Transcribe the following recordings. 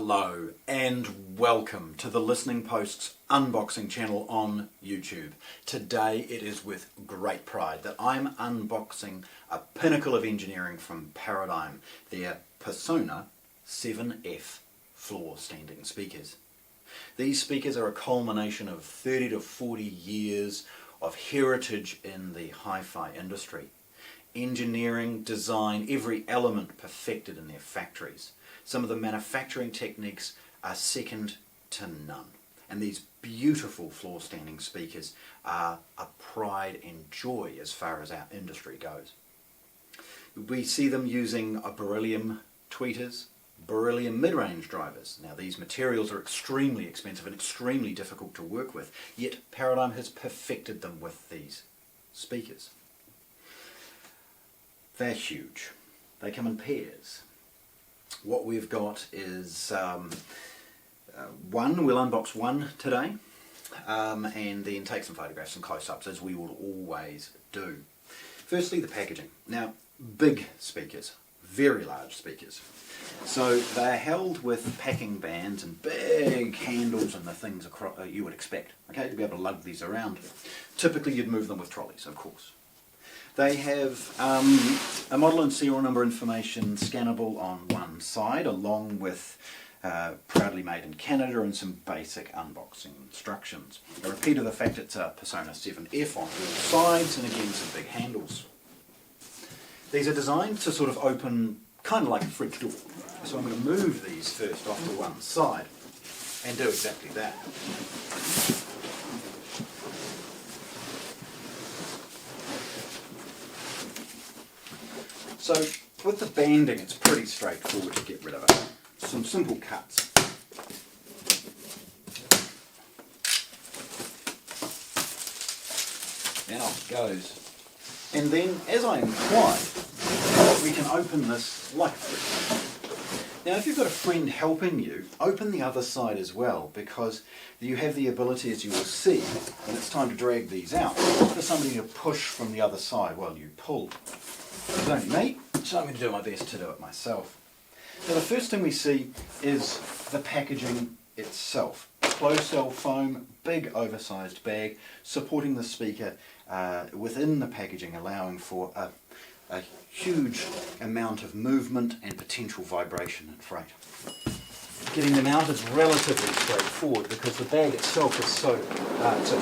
Hello and welcome to the Listening Post's unboxing channel on YouTube. Today it is with great pride that I'm unboxing a pinnacle of engineering from Paradigm, their Persona 7F floor standing speakers. These speakers are a culmination of 30 to 40 years of heritage in the hi-fi industry. Engineering, design, every element perfected in their factories. Some of the manufacturing techniques are second to none. And these beautiful floor standing speakers are a pride and joy as far as our industry goes. We see them using beryllium tweeters, beryllium mid-range drivers. Now these materials are extremely expensive and extremely difficult to work with, yet Paradigm has perfected them with these speakers. They're huge. They come in pairs. What we've got is we'll unbox one today and then take some photographs and close-ups as we will always do. Firstly, the packaging. Now, big speakers, very large speakers. So they're held with packing bands and big handles and the things you would expect, okay, to be able to lug these around. Typically you'd move them with trolleys, of course. They have a model and serial number information scannable on one side, along with proudly made in Canada and some basic unboxing instructions. A repeat of the fact it's a Persona 7F on all sides, and again some big handles. These are designed to sort of open kind of like a fridge door. So I'm going to move these first off to one side and do exactly that. So with the banding, it's pretty straightforward to get rid of it. Some simple cuts. And off it goes. And then, as I implied, we can open this like a fridge. Now if you've got a friend helping you, open the other side as well, because you have the ability, as you will see, when it's time to drag these out, for somebody to push from the other side while you pull. It's only me, so I'm going to do my best to do it myself. Now the first thing we see is the packaging itself. Closed cell foam, big oversized bag, supporting the speaker within the packaging, allowing for a huge amount of movement and potential vibration and freight. Getting them out is relatively straightforward because the bag itself is so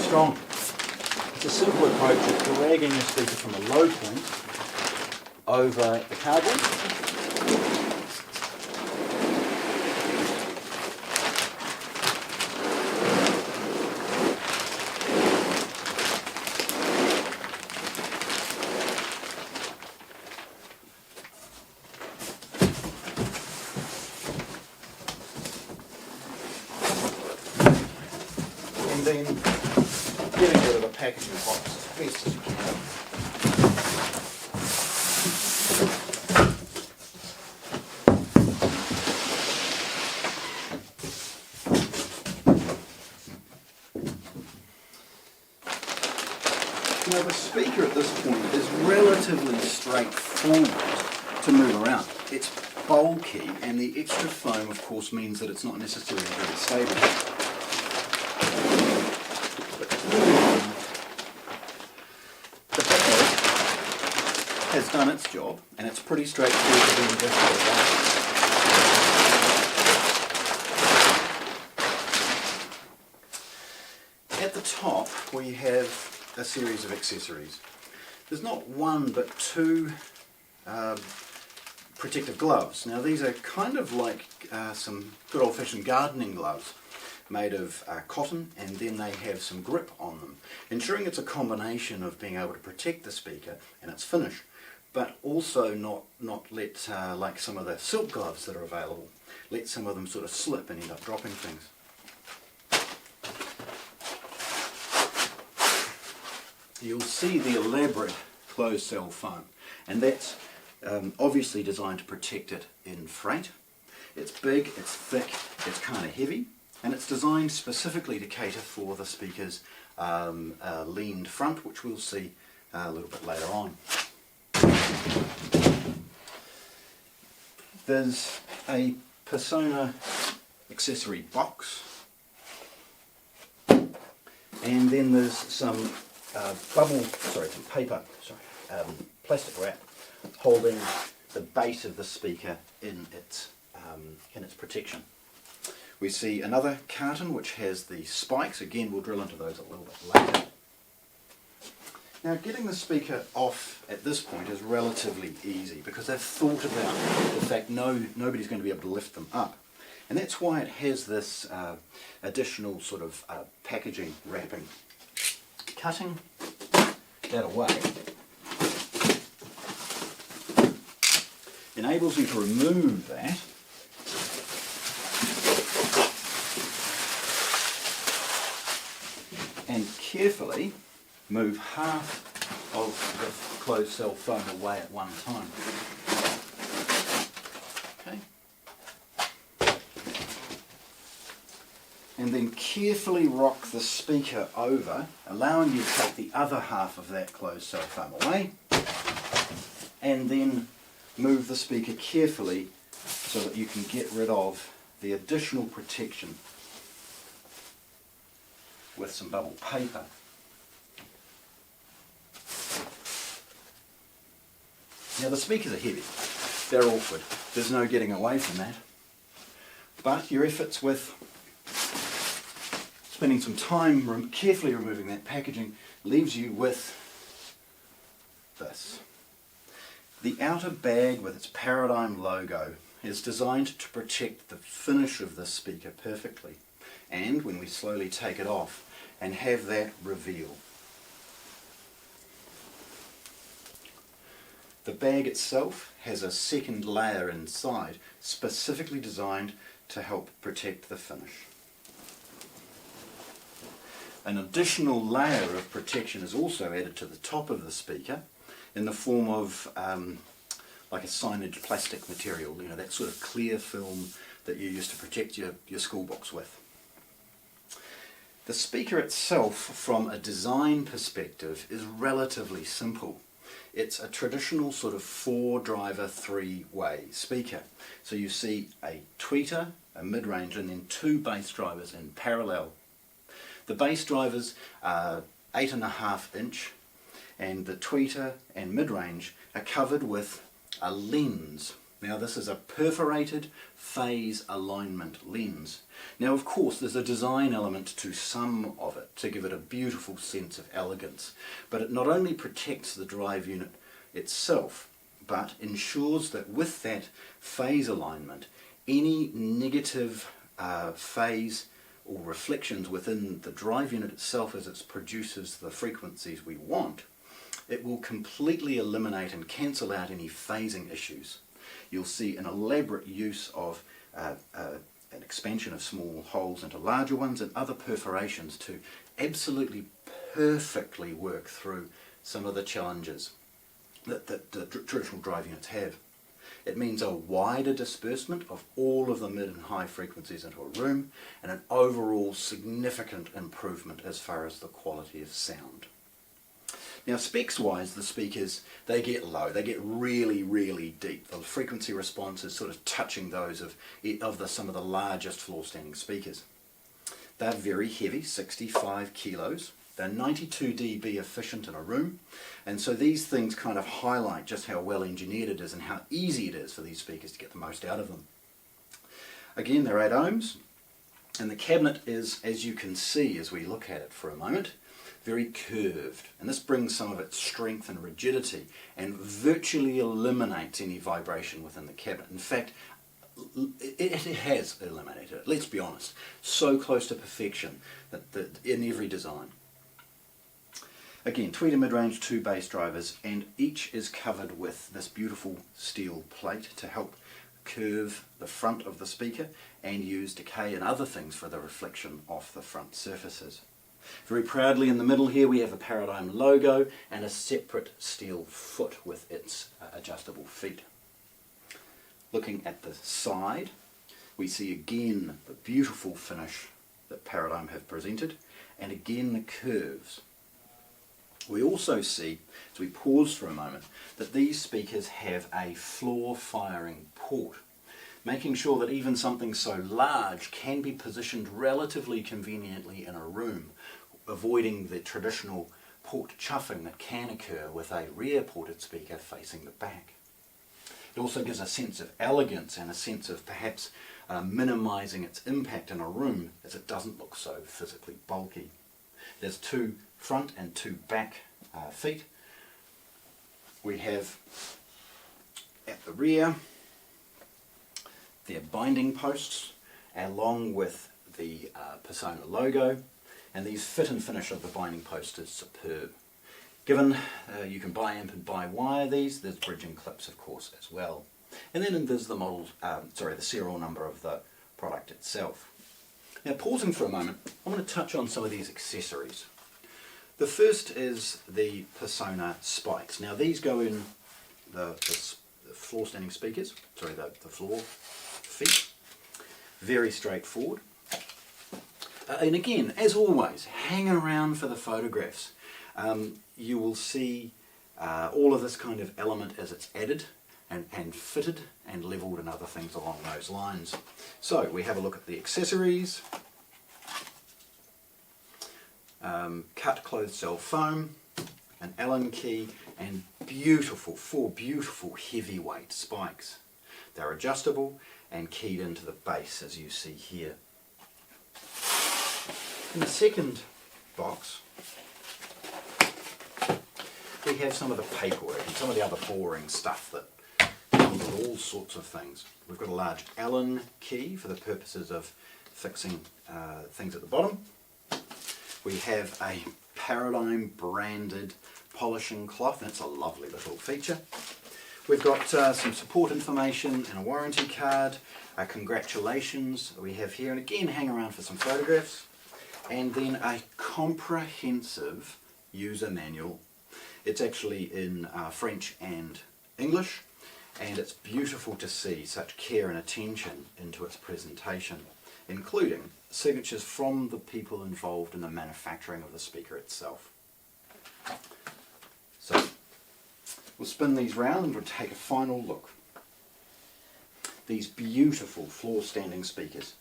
strong. It's a simple approach of dragging the speaker from a low point over the cardboard. And then getting rid of the packaging box as best as you can. Now the speaker at this point is relatively straightforward to move around. It's bulky, and the extra foam of course means that it's not necessarily very stable. The package has done its job, and it's pretty straightforward to do this. At the top we have a series of accessories. There's not one but two protective gloves. Now these are kind of like some good old-fashioned gardening gloves made of cotton, and then they have some grip on them, ensuring it's a combination of being able to protect the speaker and its finish, but also not let, like some of the silk gloves that are available, let some of them sort of slip and end up dropping things. You'll see the elaborate closed cell foam, and that's obviously designed to protect it in freight. It's big, it's thick, it's kind of heavy, and it's designed specifically to cater for the speaker's leaned front, which we'll see a little bit later on. There's a Persona accessory box, and then there's some plastic wrap holding the base of the speaker in its protection. We see another carton which has the spikes. Again, we'll drill into those a little bit later. Now, getting the speaker off at this point is relatively easy because they've thought about the fact nobody's going to be able to lift them up. And that's why it has this additional sort of packaging wrapping. Cutting that away enables you to remove that and carefully move half of the closed cell foam away at one time. Okay. And then carefully rock the speaker over, allowing you to take the other half of that closed cell foam away, and then move the speaker carefully so that you can get rid of the additional protection with some bubble paper. Now, the speakers are heavy, they're awkward, there's no getting away from that, but your efforts with spending some time carefully removing that packaging leaves you with this. The outer bag with its Paradigm logo is designed to protect the finish of the speaker perfectly, and when we slowly take it off and have that reveal. The bag itself has a second layer inside, specifically designed to help protect the finish. An additional layer of protection is also added to the top of the speaker in the form of like a signage plastic material, you know, that sort of clear film that you use to protect your school books with. The speaker itself, from a design perspective, is relatively simple. It's a traditional sort of 4-driver 3-way speaker. So you see a tweeter, a mid-range, and then 2 bass drivers in parallel. The bass drivers are 8.5 inch, and the tweeter and mid-range are covered with a lens. Now, this is a perforated phase alignment lens. Now, of course, there's a design element to some of it to give it a beautiful sense of elegance, but it not only protects the drive unit itself, but ensures that with that phase alignment, any negative phase or reflections within the drive unit itself as it produces the frequencies we want, it will completely eliminate and cancel out any phasing issues. You'll see an elaborate use of an expansion of small holes into larger ones and other perforations to absolutely perfectly work through some of the challenges that the traditional drive units have. It means a wider disbursement of all of the mid and high frequencies into a room and an overall significant improvement as far as the quality of sound. Now, specs-wise, the speakers, they get low, they get really, really deep. The frequency response is sort of touching those of some of the largest floor-standing speakers. They're very heavy, 65 kilos. They're 92 dB efficient in a room, and so these things kind of highlight just how well engineered it is and how easy it is for these speakers to get the most out of them. Again, they're 8 ohms, and the cabinet is, as you can see as we look at it for a moment, very curved, and this brings some of its strength and rigidity and virtually eliminates any vibration within the cabinet. In fact, it has eliminated it, let's be honest, so close to perfection that in every design. Again, tweeter mid-range, 2 bass drivers, and each is covered with this beautiful steel plate to help curve the front of the speaker and use decay and other things for the reflection off the front surfaces. Very proudly in the middle here we have a Paradigm logo and a separate steel foot with its adjustable feet. Looking at the side, we see again the beautiful finish that Paradigm have presented, and again the curves. We also see, as we pause for a moment, that these speakers have a floor firing port. making sure that even something so large can be positioned relatively conveniently in a room, avoiding the traditional port chuffing that can occur with a rear ported speaker facing the back. It also gives a sense of elegance and a sense of perhaps minimising its impact in a room, as it doesn't look so physically bulky. There's 2 front and 2 back feet. We have at the rear their binding posts along with the Persona logo, and the fit and finish of the binding post is superb. Given you can buy amp and buy wire these, there's bridging clips of course as well. And then there's the model, the serial number of the product itself. Now pausing for a moment, I want to touch on some of these accessories. The first is the Persona spikes. Now these go in the floor standing speakers, the floor feet. Very straightforward. And again, as always, hang around for the photographs. You will see all of this kind of element as it's added and fitted and levelled and other things along those lines. So we have a look at the accessories. Cut closed cell foam, an Allen key, and 4 beautiful heavyweight spikes. They're adjustable and keyed into the base, as you see here. In the second box we have some of the paperwork and some of the other boring stuff that comes with all sorts of things. We've got a large Allen key for the purposes of fixing things at the bottom. We have a Paradigm branded polishing cloth, and it's a lovely little feature. We've got some support information and a warranty card, congratulations we have here, and again hang around for some photographs, and then a comprehensive user manual. It's actually in French and English, and it's beautiful to see such care and attention into its presentation, including signatures from the people involved in the manufacturing of the speaker itself. So we'll spin these round and we'll take a final look. These beautiful floor standing speakers.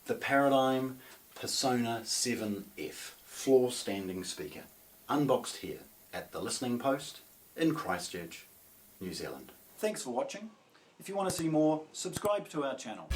The Paradigm Persona 7F floor standing speaker, unboxed here at the Listening Post in Christchurch, New Zealand. Thanks for watching. If you want to see more, subscribe to our channel.